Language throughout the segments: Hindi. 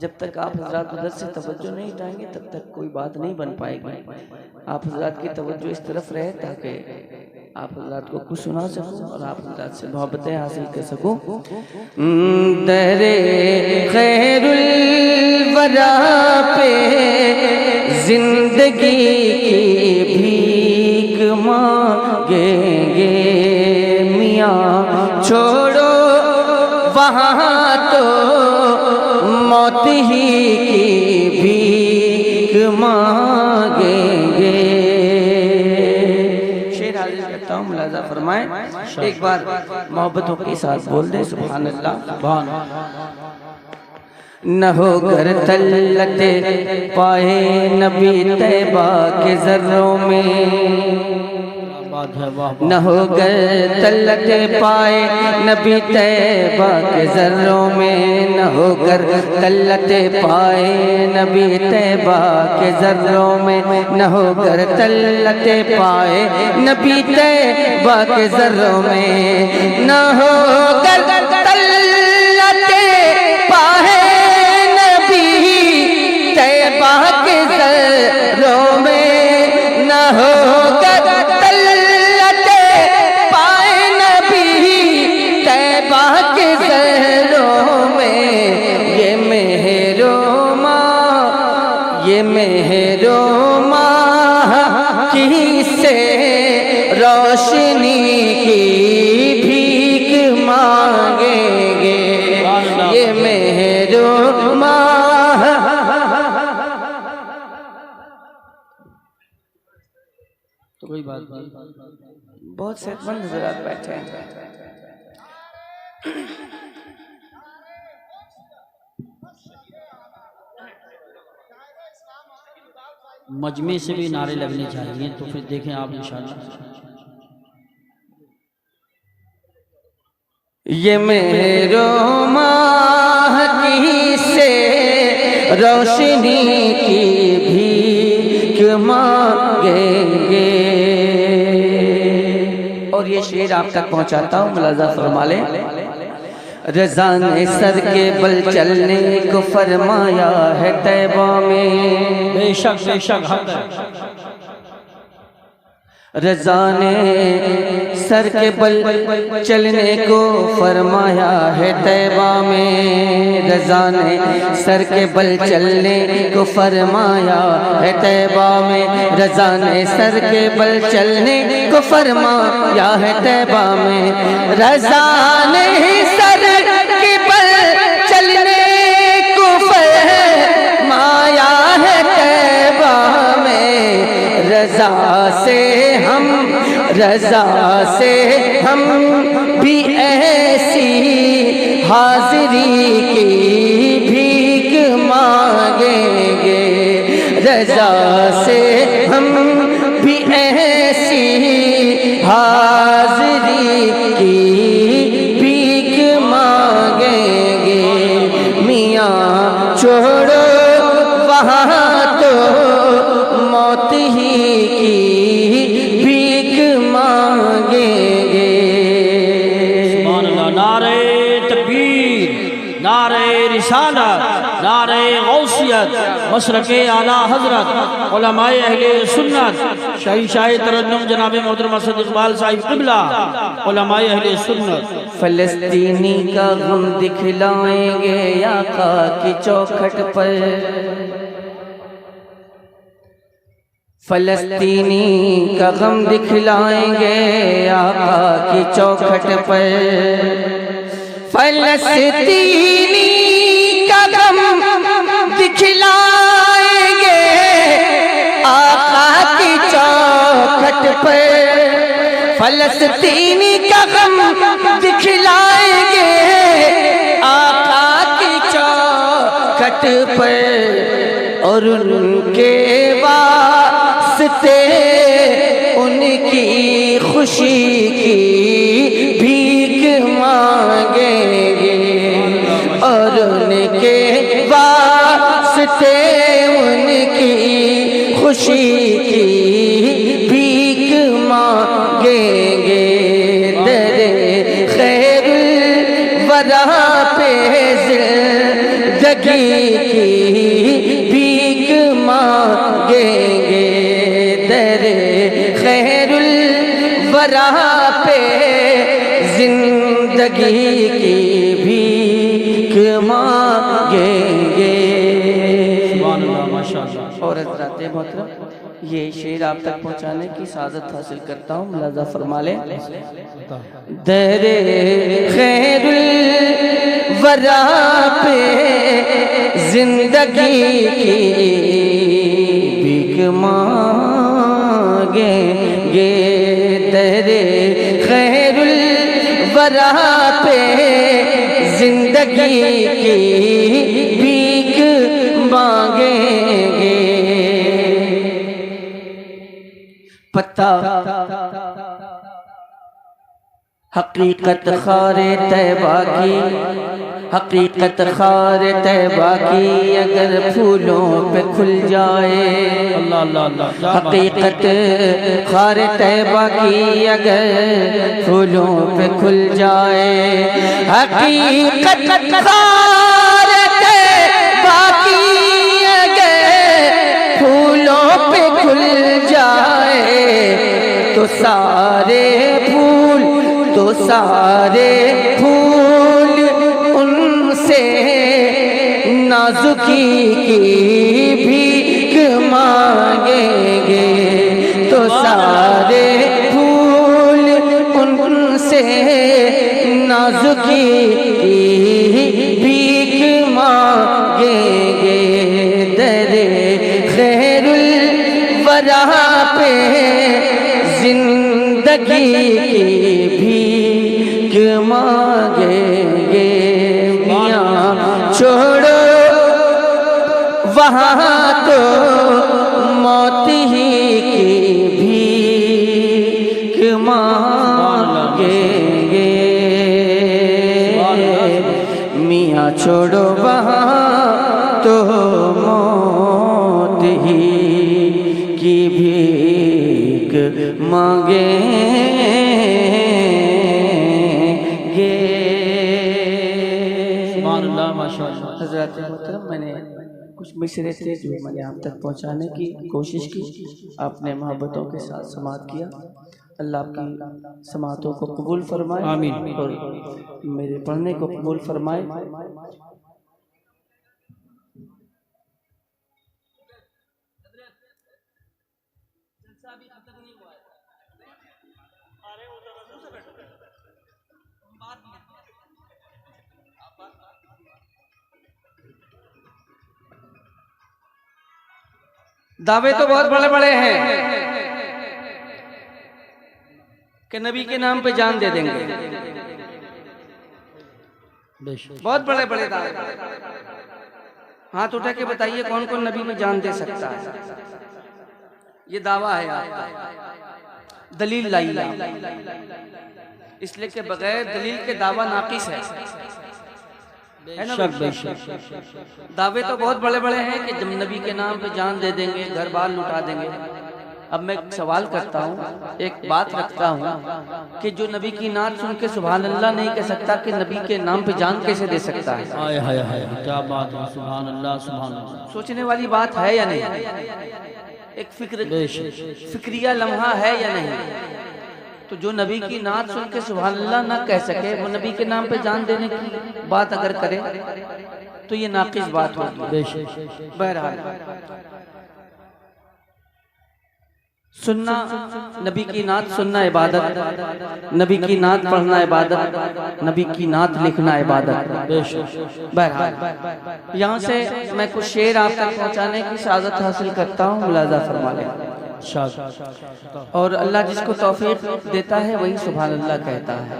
जब तक आप हजरात उधर से तवज्जो नहीं हटाएंगे तब तक कोई बात नहीं बन पाएगी। आप हजरात की तवज्जो इस तरफ रहे ताकि आप हजरात को कुछ सुना सकूं और आप हजरात से मोहब्बतें हासिल कर सकूं। दरे खैरुल वरा पे जिंदगी की भीख मांगेंगे मियाँ, छोड़ो वहाँ तो मौत ही की भीख मांगेंगे। शेर हाजिर करता हूँ, मुलाजा फरमाएं। एक बार मोहब्बतों के साथ बोल दे सुभान अल्लाह। न हो कर तल्लते पाए नबी तैबा के ज़र्रों में, न हो कर तल्लते पाए नबी तैबा के ज़र्रों में, न हो कर तल्लते पाए नबी तैबा के ज़र्रों में, न हो कर तल्लते पाए नबी तैबा के ज़र्रों में, न हो कर तल्लते पाए तैबा के ज़र्रों में, न हो कर तल्लते पाए नबी तैबा के ज़र्रों में। ये मेहरो माँ, ये मेहरो माँ की से रोशनी की भीख मांगेंगे। ये मेहरो माँ तो कोई बात नहीं, बहुत सेहतमंद हज़रात बैठे हैं। मजमे से भी नारे लगने चाहिए, तो फिर देखें आप इंशाअल्लाह। ये मेरो माह की से रोशनी की भीख मांगेंगे। और ये शेर आप तक पहुंचाता हूँ, मुलाजा फरमा ले। रज़ा ने सर के बल चलने को फरमाया है तैबा में, बेशक बेशक रज़ा ने सर के बल चलने को फरमाया है तैबा में, रज़ा ने सर के बल चलने को फरमाया है तैबा में, रज़ा ने सर के बल चलने को फरमाया है तैबा में, रज़ा ने सर के बल चलने को फरमाया है तैबा में। रज़ा से हम भी ऐसी हाज़िरी की भीख मांगेंगे, रज़ा से हम भी ऐसी हाज़िरी की भीख मांगेंगे। मियाँ छोड़ो वहाँ तो मौत ही की भीख मांगेंगे। सुभान अल्लाह। नारे तकबीर, नारे रिसालत, नारे गौसियत, मशरक़े आला हज़रत उलमाए अहले सुन्नत, शाह तरन्नुम जनाब मोहतरम असद इकबाल साहिब क़िबला, उलमाए अहले सुन्नत। फ़लस्तीनी का गम दिखलाएंगे आका की चौखट पर, फ़लस्तीनी का गम दिखलाएंगे आका की चौखट पर, फ़लस्तीनी का गम दिखलाएंगे आका की चौखट पर, फ़लस्तीनी का गम दिखलाएंगे आका की चौखट पर। और उनके वास्ते उनकी खुशी की भीख मांगेंगे, और उनके वास्ते उनकी खुशी की भीख मांगेंगे। दरे खैरुल वरा पे जिंदगी वरा पे जिंदगी की भीख मांगेंगे। और हज़रात मोहतरम ये शेर आप तक पहुंचाने की सादत हासिल करता हूँ, मुलाज़ा फरमा लें। दरे खैरुल वरा पे जिंदगी की भीख मांगेंगे। दरे खैरुल वरा पे जिंदगी की भीख मांगेंगे। पता हकीकत खारे तैबा की, हकीकत खारे तैबा की अगर फूलों पे खुल जाए। अल्लाह अल्लाह अल्लाह। हकीकत खारे तैबा की अगर फूलों पे खुल जाए। हकीकत खारे तैबा की अगर फूलों पे खुल जाए तो सारे फूल, तो सारे फूल उनसे नाजुकी की भीख मांगेंगे। तो सारे फूल उनसे नाजुकी की भीख मांगेंगे। दरे खैरुल वरा पे जिंदगी की भीख मांगेंगे। मियाँ छोड़ो वहाँ तो मौत ही की भीख मांगेंगे। मियाँ छोड़ो वहाँ तो मौत ही की भीख मांगेंगे। हज़रत मोहतरम मैंने कुछ मिसरे थे जो मैंने आप तक पहुंचाने की कोशिश की, आपने मोहब्बतों के साथ समात किया। अल्लाह आपकी समातों को कबूल फरमाए, आमीन। और मेरे पढ़ने को कबूल फरमाए। अरे वो जरा दूर से बैठो। दावे तो बहुत बड़े बड़े हैं कि नबी के नाम पे जान दे देंगे, बहुत बड़े बड़े दावे। हाथ उठा के बताइए कौन कौन नबी में जान दे सकता है। ये दावा है आपका, दलील लाइए, इसलिए कि बगैर दलील के दावा नाकिस है ना। दावे तो बहुत बड़े बड़े हैं कि जब नबी के नाम पे जान दे देंगे, घर बार लुटा देंगे। अब मैं एक सवाल करता हूँ, एक बात रखता हूँ कि जो नबी की नात सुन के सुभान अल्लाह नहीं कह सकता, कि नबी के नाम पे जान कैसे दे सकता है? हाय हाय हाय, क्या बात है, सुभान अल्लाह सुभान अल्लाह। सोचने वाली बात है या नहीं? एक फिक्रिया लम्हा है या नहीं? तो जो नबी की नात सुन के सुभान अल्लाह ना कह सके, वो नबी के नाम पे जान देने की बात अगर करे तो ये नाकिस बात होगी। बहरहाल सुनना, नबी की नात सुनना इबादत, नबी की नात पढ़ना इबादत, नबी की नात लिखना इबादत। बहरहाल यहाँ से मैं कुछ शेर आप तक पहुँचाने की सादत हासिल करता हूँ, मुलाज़ा फरमा लें। और अल्लाह जिसको तौफीक देता है वही सुभान अल्लाह कहता है।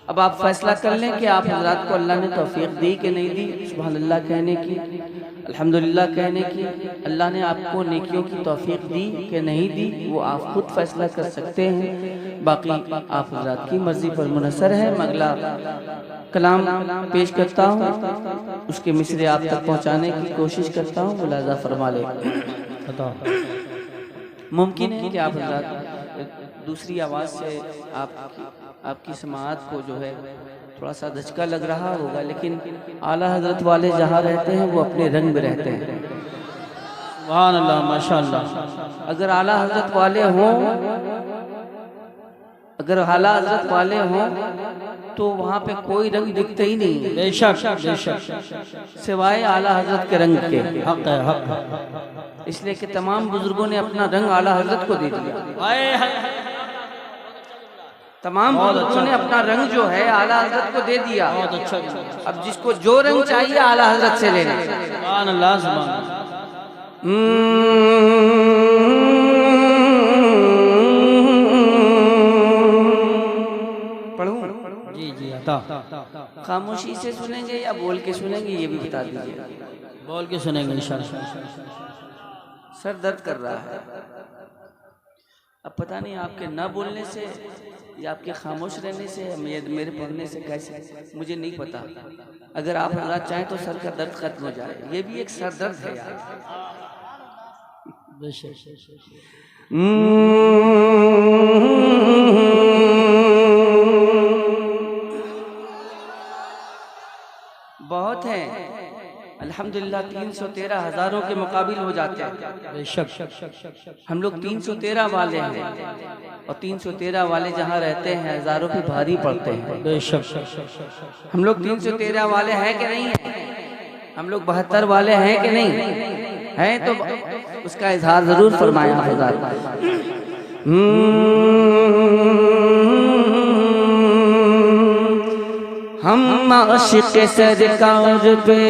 अब आप फैसला कर लें कि आप हज़रात को अल्लाह ने तौफीक दी कि नहीं दी सुभान अल्लाह कहने की, अल्हम्दुलिल्लाह कहने की। अल्लाह ने आपको नेकियों की तौफीक दी कि नहीं दी, वो आप खुद फैसला कर सकते हैं। बाकी आप हज़रात की मर्जी पर मुनसर है। मैं अगला कलाम पेश करता हूँ, उसके मिसरे आप तक पहुँचाने की कोशिश करता हूँ, मुलाज़ा फरमा ले। मुमकिन है कि आप हज़रात दूसरी आवाज़ से आपकी समाअत को जो है थोड़ा सा धचका लग रहा होगा, लेकिन आला हजरत वाले जहाँ रहते हैं वो अपने रंग में रहते हैं। सुभान अल्लाह, माशाअल्लाह। अगर आला हजरत वाले हों अगर आला हजरत वाले हों तो वहाँ पे कोई रंग दिखते ही नहीं, बेशक बेशक, सिवाय आला हजरत के रंग के। हक है, हक है। इसलिए कि तमाम बुजुर्गों ने अपना रंग आला हजरत को दे दिया। तमाम बुजुर्गों ने अपना रंग जो है आला हजरत को दे दिया। बहुत अच्छा। अब जिसको जो रंग चाहिए आला हजरत से लेना। सुभान अल्लाह, सुभान अल्लाह। पढ़ूं? जी जी, अता। खामोशी से सुनेंगे या बोल के सुनेंगे, ये भी बता दीजिए। बोल के सुनेंगे इंशाअल्लाह। सर दर्द कर रहा है। अब पता नहीं आपके न बोलने से या आपके खामोश रहने से या मेरे पढ़ने से, कैसे मुझे नहीं पता। अगर आप अल्लाह चाहें तो सर का दर्द खत्म हो जाए। ये भी एक सर दर्द है यार। बहुत हैं अल्हम्दुलिल्लाह, 313 हजारों के मुकाबिल हो जाते हैं। बेशक हम लोग 313 वाले हैं और 313 वाले जहाँ रहते हैं हजारों भी भारी पड़ते हैं। बेशक हम लोग 313 वाले हैं कि नहीं हैं? हम लोग 72 वाले हैं कि नहीं हैं? तो उसका इजहार जरूर फरमाया हजार। हम आशिक सरकार पे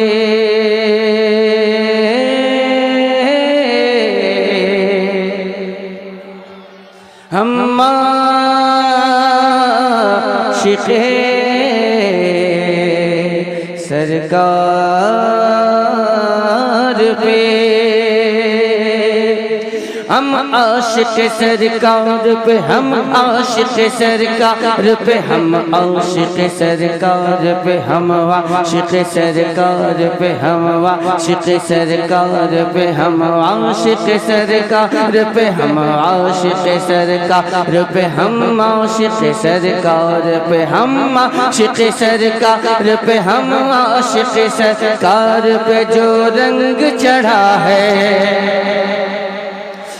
हम आशिक सरकार पे, हम आशिक सरकार पे, हम आशिक सरकार पे, हम आशिक सरकार पे, हम आशिक सरकार पे, हम आशिक सरकार पे, हम आशिक सरकार पे, हम आशिक सरकार पे, हम आशिक सरकार पे, हम आशिक सरकार पे, हम आशिक सरकार पे जो रंग चढ़ा है,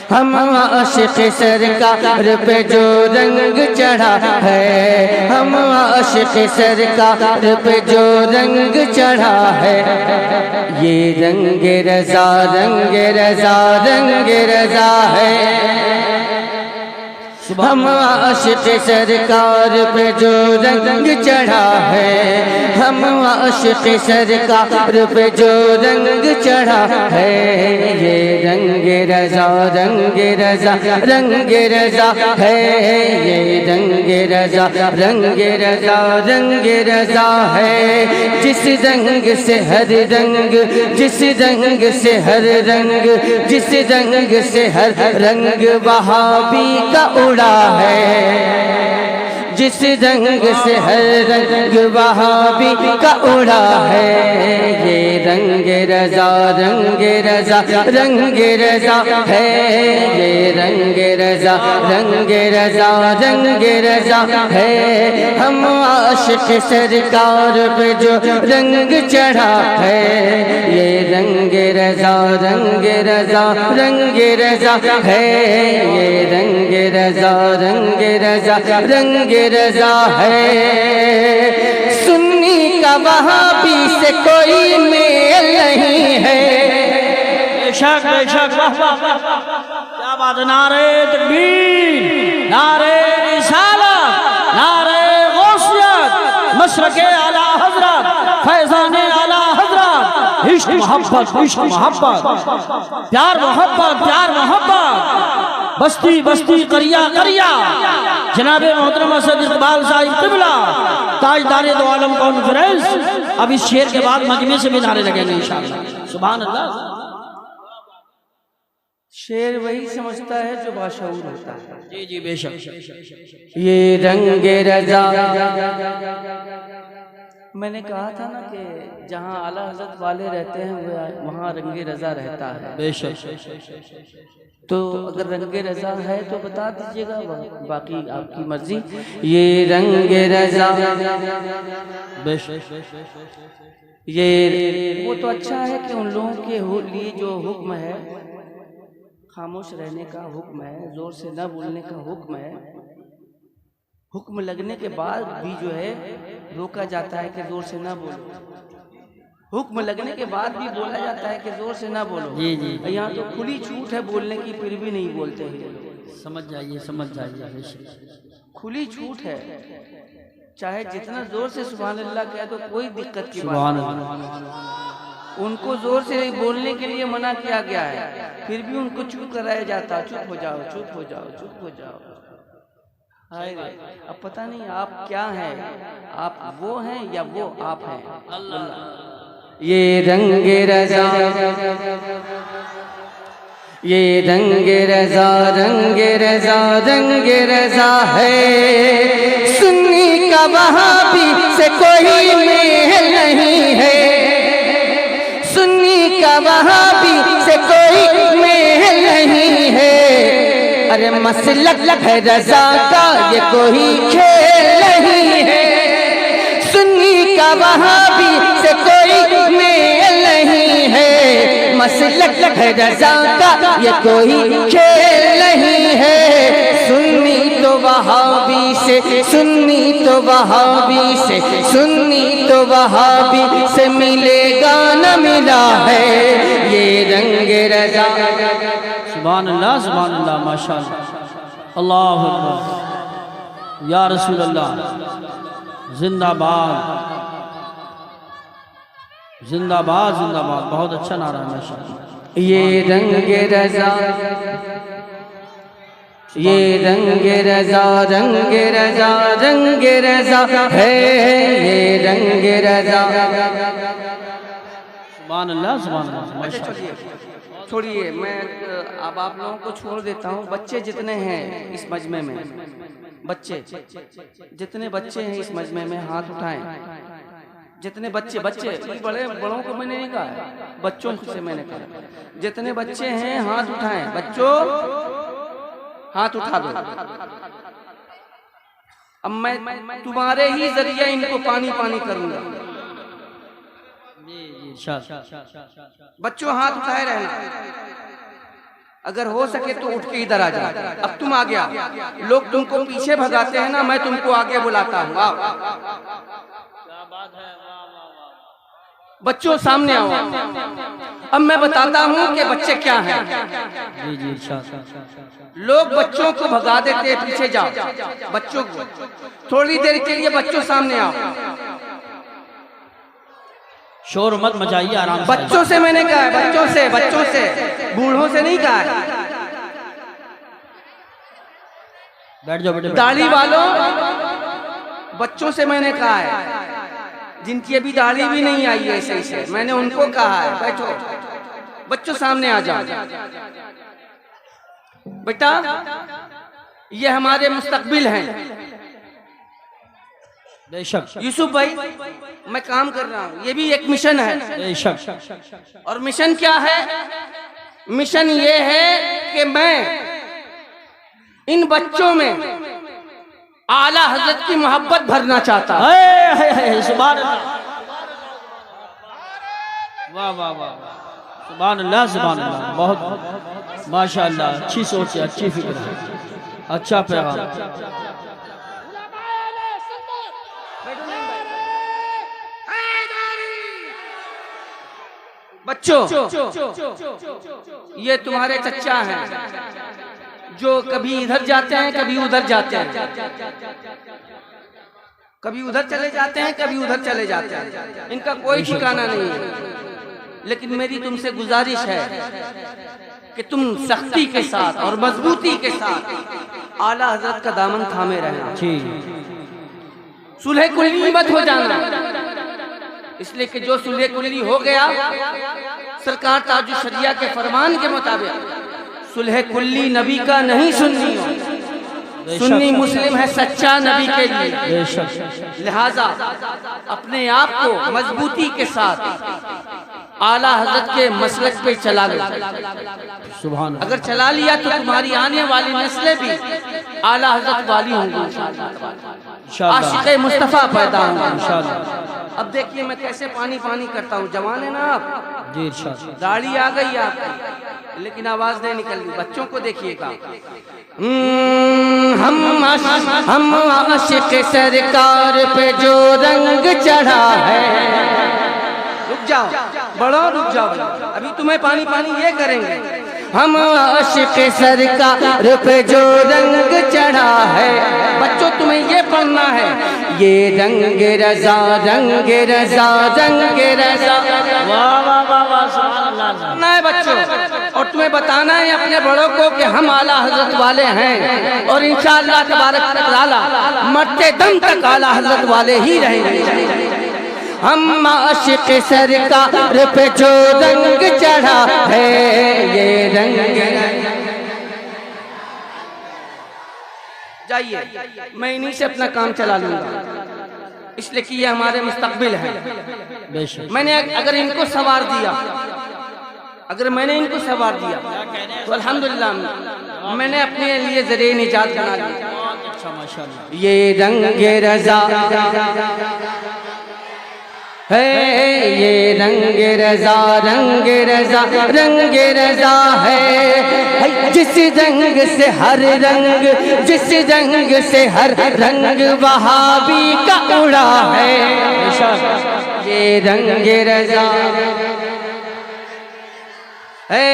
हम आशिक सरकार पे जो रंग चढ़ा है, हम आशिक सरकार पे जो रंग चढ़ा है, ये रंग रज़ा, रंग रज़ा, रंग रज़ा है। हम आशिक सरकार पे जो रंग चढ़ा है, हम आशिक सरकार पे जो रंग चढ़ा है, ये रंग रज़ा, रंग रज़ा, रंग रज़ा है, ये रंग रज़ा, रंग रज़ा, रंग रज़ा है। जिस रंग से हर रंग, जिस रंग से हर रंग, जिस रंग से हर रंग वहाबी का उड़ा है, जिस रंग से हर रंग वहाबी का उड़ा है, ये रंग रज़ा, रंग रज़ा, रंग रज़ा है, ये रंग रज़ा, रंग रज़ा, रंग रज़ा है। हम आशिक सरकार पे जो रंग चढ़ा है, ये रंग रज़ा, रंग रज़ा, रंग रज़ा है, ये रंग रज़ा, रंग रज़ा, रंग रज़ा है। सुन्नी का वहाबी से कोई मेल नहीं है। बेशक बेशक, क्या बात है। नारे तकबीर, नारे रिसालत, नारे गौसियत, मशरक़े आला हज़रत, फैज़ाने आला हज़रत, इश्क मोहब्बत, इश्क मोहब्बत, प्यार मोहब्बत, प्यार मोहब्बत, बस्ती बस्ती, करिया करिया। जनाबे मोहतरम असद इकबाल साहिब क़िबला ताजदारे दो आलम कॉन्फ्रेंस। अब इस शेर के बाद मजमे से भी नारे लगेंगे इंशाअल्लाह। सुभान अल्लाह। शेर वही समझता है जो बाशऊर होता है। जी जी बेशक। ये रंग रज़ा, मैंने कहा था ना कि जहाँ आला हज़रत वाले रहते हैं वहाँ रंग रज़ा रहता है। बेशक। तो अगर रंग रज़ा है तो बता दीजिएगा, बाकी आपकी मर्जी। ये रंग रज़ा, बेशक। ये वो तो अच्छा है कि उन लोगों के लिए जो हुक्म है, खामोश रहने का हुक्म है, जोर से न बोलने का हुक्म है, हुक्म लगने के बाद भी जो है रोका जाता है कि जोर से ना बोलो। हुक्म लगने के बाद भी बोला जाता है कि जोर से ना बोलो। जी जी। यहाँ तो खुली छूट है बोलने की, फिर भी नहीं बोलते हैं। समझ जाइए, समझ जाइए, खुली छूट है, चाहे जितना जोर से सुभान अल्लाह कहे तो कोई दिक्कत की बात सुभान नहीं। अल्लाह। उनको जोर से बोलने के लिए मना किया गया है, फिर भी उनको चुप कराया जाता, चुप हो जाओ, चुप हो जाओ, चुप हो जाओ। हाय रे, अब पता नहीं आप क्या हैं, आप वो हैं या वो आप हैं। अल्लाह। ये रंगे रजा, ये रंगे रजा, रंगे रजा, रंगे रजा है। सुन्नी का वहाबी से कोई मेल नहीं है, सुन्नी का वहाबी से कोई मेल नहीं है। अरे मसलक है रजा का ये कोई खेल नहीं है, सुन्नी का वहाबी से कोई मेल नहीं है। मसलक है रजा का ये कोई खेल नहीं है। सुन्नी तो वहाबी से, सुन्नी तो वहाबी से, सुन्नी तो वहाबी से मिलेगा न मिला है ये रंगे रजा। सुभान अल्लाह, सुभान अल्लाह, माशाअल्लाह, अल्लाह अकबर, या रसूल अल्लाह, जिंदाबाद जिंदाबाद जिंदाबाद। बहुत अच्छा नारा है माशाअल्लाह। ये रंगे रजा, ये रंगे रजा, रंगे रजा, रंगे रजा है, ये रंगे रजा। सुभान अल्लाह, सुभान अल्लाह, माशाअल्लाह। छोड़िए, मैं अब आप लोगों को छोड़ देता हूँ। बच्चे जितने हैं इस मजमे में, बच्चे जितने बच्चे हैं इस मजमे में हाथ उठाएं। जितने बच्चे, बच्चे बड़ों को मैंने नहीं कहा, बच्चों से मैंने कहा। जितने बच्चे हैं हाथ उठाएं। बच्चों हाथ उठा दो। अब मैं तुम्हारे ही जरिए इनको पानी पानी करूंगा। बच्चों हाथ उठाए रहना, अगर हो सके तो उठ के इधर आ जाओ। अब तुम आ गया, लोग तुमको पीछे भगाते हैं ना, मैं तुमको आगे बुलाता हूँ। आओ बच्चों, सामने आओ। अब मैं बताता हूँ कि बच्चे क्या हैं। लोग बच्चों को भगा देते हैं, पीछे जाओ। बच्चों को थोड़ी देर के लिए, बच्चों सामने आओ। शोर मत मचाइए, आराम से। बच्चों से मैंने कहा है, बच्चों से, बच्चों से, बूढ़ों से नहीं कहा है। बैठ जाओ बेटे। दाढ़ी वालों, बच्चों से मैंने कहा है, जिनकी अभी दाढ़ी भी नहीं आई है सही से, मैंने उनको कहा है बैठो। बच्चों सामने आ जाओ। बेटा, ये हमारे मुस्तकबिल हैं। बेशक यूसुफ भाई, मैं काम कर रहा हूँ, ये भी एक मिशन है। बेशक। और मिशन क्या है? मिशन ये है कि मैं इन बच्चों में आला हजरत की मोहब्बत भरना चाहता हूँ। सुभान अल्लाह, वाह वाह वाह, सुभान अल्लाह, सुभान अल्लाह। बहुत माशाअल्लाह, अच्छी सोच है, अच्छी फिक्र है, अच्छा पैगाम। बच्चों, ये तुम्हारे चच्चा हैं जो कभी इधर जाते हैं, कभी उधर जाते हैं, कभी उधर चले जाते हैं, कभी उधर चले जाते हैं। इनका कोई ठिकाना नहीं है। लेकिन मेरी तुमसे गुजारिश है कि तुम सख्ती के साथ और मजबूती के साथ आला हजरत का दामन थामे रहना। सुलह कुल्ली मत हो जाना, इसलिए कि जो सुलह कुल्ली हो गया, सरकार ताजुल शरिया के फरमान के मुताबिक सुलह कुल्ली नबी का नहीं सुन्नी हो। सुन्नी मुस्लिम है सच्चा नबी के लिए। लिहाजा अपने आप को मजबूती के साथ आला हजरत के मसलक पे चला लो। सुभान, अगर चला लिया तो तुम्हारी आने वाली नस्लें भी आला हजरत वाली होंगी, आशिक़े मुस्तफ़ा पैदा होंगे। अब देखिए मैं कैसे पानी पानी करता हूँ। जवान है ना आप जी, दाढ़ी आ गई आपकी, लेकिन आवाज नहीं निकल रही। बच्चों को देखिएगा। हम आशिक सरकार पे जो रंग चढ़ा है। रुक जाओ बड़ो, रुक जाओ, अभी तुम्हें पानी पानी ये करेंगे। हम आशिक सरकार पे जो रंग चढ़ा है, बच्चों तुम्हें ये पढ़ना है, ये रंग रजा रंग रजा रंग रजा। वाह वाह वाह वाह, सुभान अल्लाह। ना है बच्चों, और तुम्हें बताना है अपने बड़ों को कि हम आला हजरत वाले हैं, और इंशाअल्लाह तबारक व तआला मरते दम तक आला हजरत वाले ही रहेंगे। हम आशिक सरकार पे जो रंग चढ़ा है, ये रंग। जाइए, मैं इन्हीं से अपना काम चला लूंगा, इसलिए कि ये हमारे मुस्तकबिल है। बेशक मैंने अगर इनको सवार दिया, अगर मैंने इनको सवार दिया तो अल्हम्दुलिल्लाह मैंने अपने लिए ज़रिए निजात बना लिया। अच्छा माशाअल्लाह। ये रंग रजा है, ये रंग रजा रंग रजा रंग रजा है। जिस रंग से हर रंग, जिस रंग से हर रंग वहाबी का उड़ा है, ये रंग रजा है,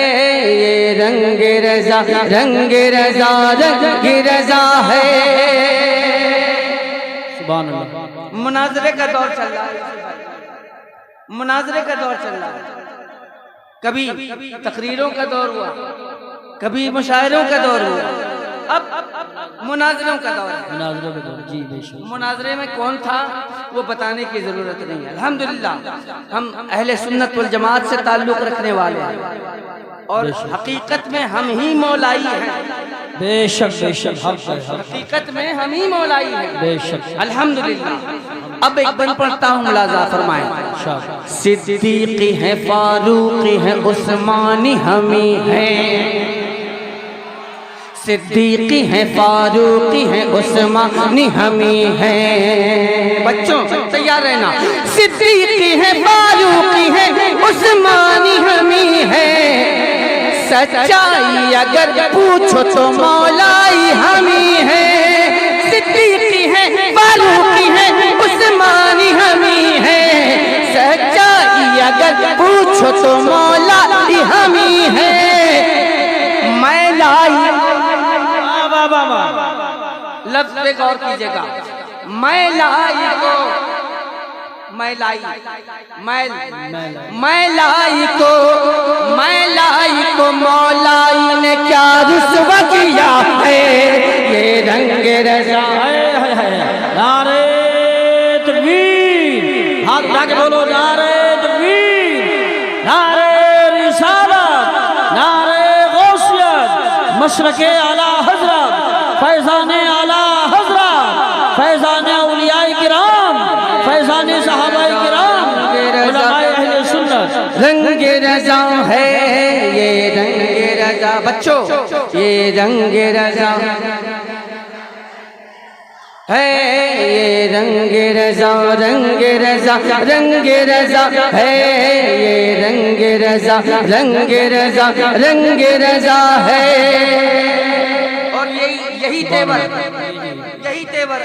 ये रंग रजा रंग रजा रंग रजा है। सुभान अल्लाह। मुनाजरे का दौर चल रहा है, मुनाजरे का दौर चल रहा है। कभी तकरीरों का दौर हुआ, कभी मुशायरों का दौर हुआ, अब मुनाजरों का दौर है। मुनाजरे का दौर, जी बेशक। मुनाजरे में कौन था वो बताने की जरूरत नहीं है। अल्हम्दुलिल्लाह हम अहले सुन्नत वल जमात से ताल्लुक रखने वाले हैं, और हकीकत में हम ही मौलाई हैं। बेशक बेशक, हकीकत में हम ही मौलाई हैं। बेशक अल्हम्दुलिल्लाह। अब एक बन पढ़ता हूँ, मुलाजा फरमाएं। सिद्दीकी है, फारूकी है, उस्मानी हमी है। सिद्दीकी है, फारूकी है, उस्मानी हमी है। बच्चों तैयार रहना। सिद्दीकी है, फारूकी है, उस्मानी हमी है। सच्चाई अगर पूछो तो मौलाई हमी है। सिद्दीकी है, फारूकी है, उस्मानी हमी है। सच्चाई अगर पूछो तो मौलाई हमी है। मैं लाई, लफ्ज़ पे गौर कीजिएगा, मैं लाई को, मैं लाई, मैं लाई को, मैं लाई को मौलाई ने क्या रुसवा किया है। ये रंग रजा है। नारे तकबीर, हाथ उठा के बोलो नारे तकबीर, नारे रिसालत, नारे गौसियत, मशरके आला हजरत, फैज़ाने आला हजरत, फैज़ाने औलियाए किराम, फैज़ाने सहाबाए किराम, उलमाए अहले सुन्नत। रंग रजा है, ये रंग रजा। बच्चों ये रंग रजा है, ये रंग रजा रंग रजा रंग रजा है। ये रंग रजा रंग रजा रंग रजा है। और यही तेवर, यही तेवर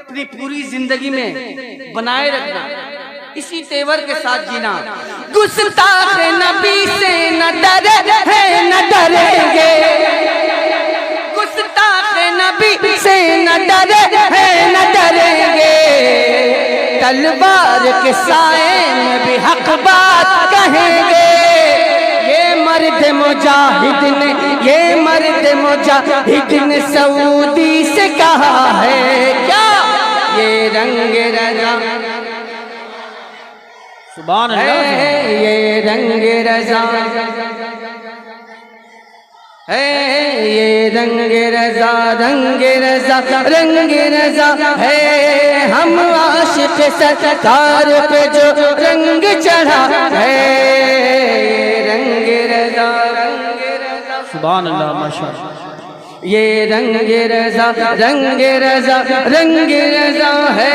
अपनी पूरी जिंदगी में बनाए रखना, इसी तेवर के साथ जीना। गुस्ताख नबी से न डरे है न डरेंगे, गुस्ताख नबी से न डरे है न डरेंगे। तलवार के साए में भी हक बात कहेंगे। ये मर्द मुजाहिद ने, ये मर्द मुजाहिद ने सऊदी से कहा है क्या, ये रंग रजा सुभान अल्लाह। ये रंग रजा है, ये रंग रजा रंग रजा रंग रजा है। हम आशिक सरकार पे जो रंग चढ़ा है, ये रंग रजा रंग रजा। सुभान अल्लाह, माशाअल्लाह। ये रंग रजा रंग रजा रंग रजा है,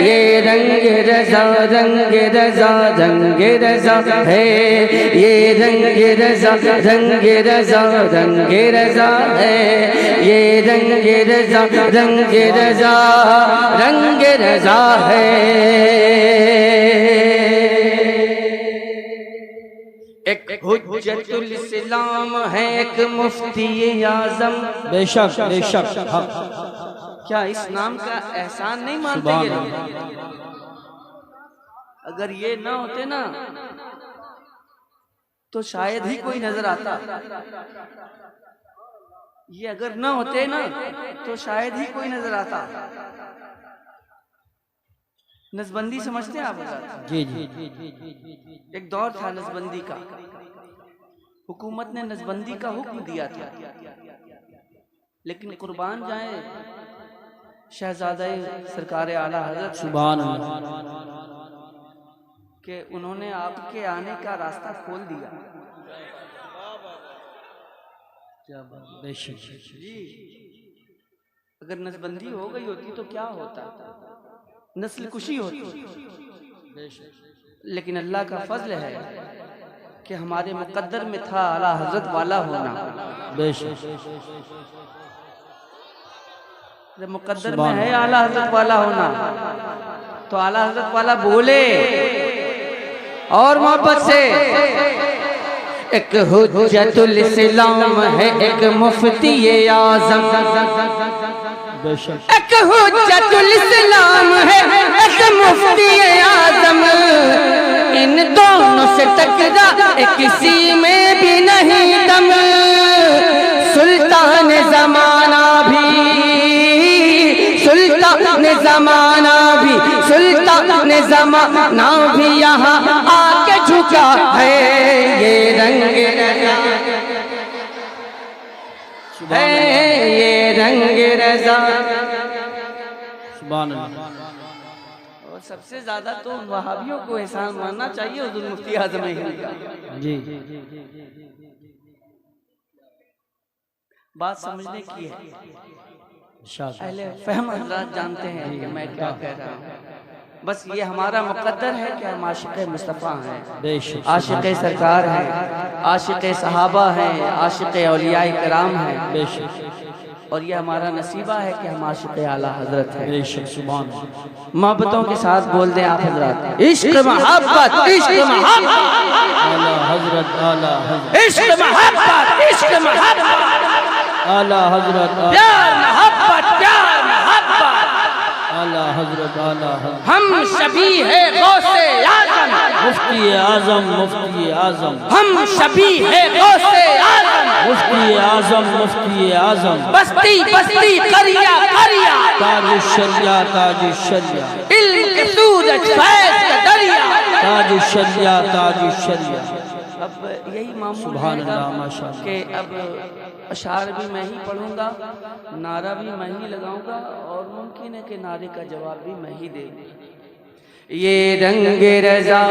ये रंग रजा रंग रजा रंग रजा है, ये रंग रजा रंग रजा रंग रजा है, ये रंग रजा रंग रजा रंग रजा है। एक हुज्जतुल इस्लाम है, एक मुफ्ती आजम। बेशक बेशक। हाँ। क्या इस नाम का एहसान नहीं मानते ये लोग? अगर ये ना होते ना तो शायद ही कोई नजर आता। ये अगर ना होते ना तो शायद ही कोई नजर आता। नसबंदी समझते हैं आप? जी जी। एक दौर था नसबंदी का, हुकूमत ने नसबंदी का हुक्म दिया था, लेकिन कुर्बान जाए शहजादा सरकार आला हजरत सुभान अल्लाह कि उन्होंने आपके आने का रास्ता खोल दिया। बेशक। अगर नसबंदी हो गई होती तो क्या होता? नस्ल कुशी होती। लेकिन अल्लाह का फजल है कि हमारे मुकद्दर में था आला हजरत वाला होना। बेशक। जब मुकद्दर में है आला हजरत वाला होना तो आला हजरत वाला बोले और मोहब्बत से, एक हुज्जतुल इस्लाम है, एक मुफ्ती आजम। बेशक। एक हुज्जतुल इस्लाम है, एक मुफ्ती आजम। इन दोनों से टकरा किसी में भी नहीं दम। सुल्तान जमाना भी, सुल्तान जमाना भी, सुल्तान जमाना भी यहाँ आके झुका है। ये रंग रजा है, ये रंग रजा। सुभान अल्लाह। और सबसे ज्यादा तो वहाबियों को एहसान मानना चाहिए हुज़ूर मुफ्ती आज़म हिंद का। जी। बात समझने की है। शाबाश। अहले फहम हज़रात जानते हैं कि मैं क्या कह रहा हूँ। बस ये हमारा मुकद्दर है कि हम आशिक़े मुस्तफ़ा हैं, बेशक। आशिक़े सरकार हैं, आशिक़े सहाबा हैं, आशिक़े औलियाए किराम हैं। बेशक। और ये हमारा नसीबा है कि हम आशिक़े आला हज़रत हैं। बेशक। सुभान। मोहब्बतों के साथ बोल दें आप हज़रात, इश्क मोहब्बत, इश्क मोहब्बत, आला हजरत, आला हजरत, इश्क मोहब्बत, इश्क मोहब्बत, आला हजरत, प्यार मोहब्बत, प्यार मोहब्बत। आला हजरत, आला हजरत। हम सभी है गौसे आज़म, मुफ्ती आजम, मुफ्ती आजम, हम सभी है गौसे आज़म। मुफ्ती आजम, मुफ्ती आजम। बस्ती बस्ती करिया करिया, ताज शरिया, ताज शरिया, इल्म के सूरज फैज़ का दरिया। ताज शरिया, ताज शरिया। अब यही मामूल सुभान है अल्लाह, माशाअल्लाह। कि अब अशार भी मैं ही पढ़ूंगा, नारा भी मैं ही लगाऊंगा और मुमकिन है कि नारे का जवाब भी मैं ही दे। ये रंग रजा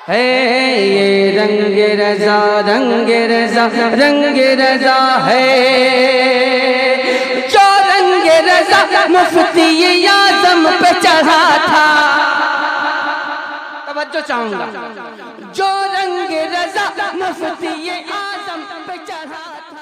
है, ये रंग रजा रंग रजा रंग रजा है, जो रंग रजा मुफ्ती आज़म पे चढ़ा था। तवज्जो चाहूंगा, जो रंग रजा मुफ्ती आज़म पे चढ़ा था।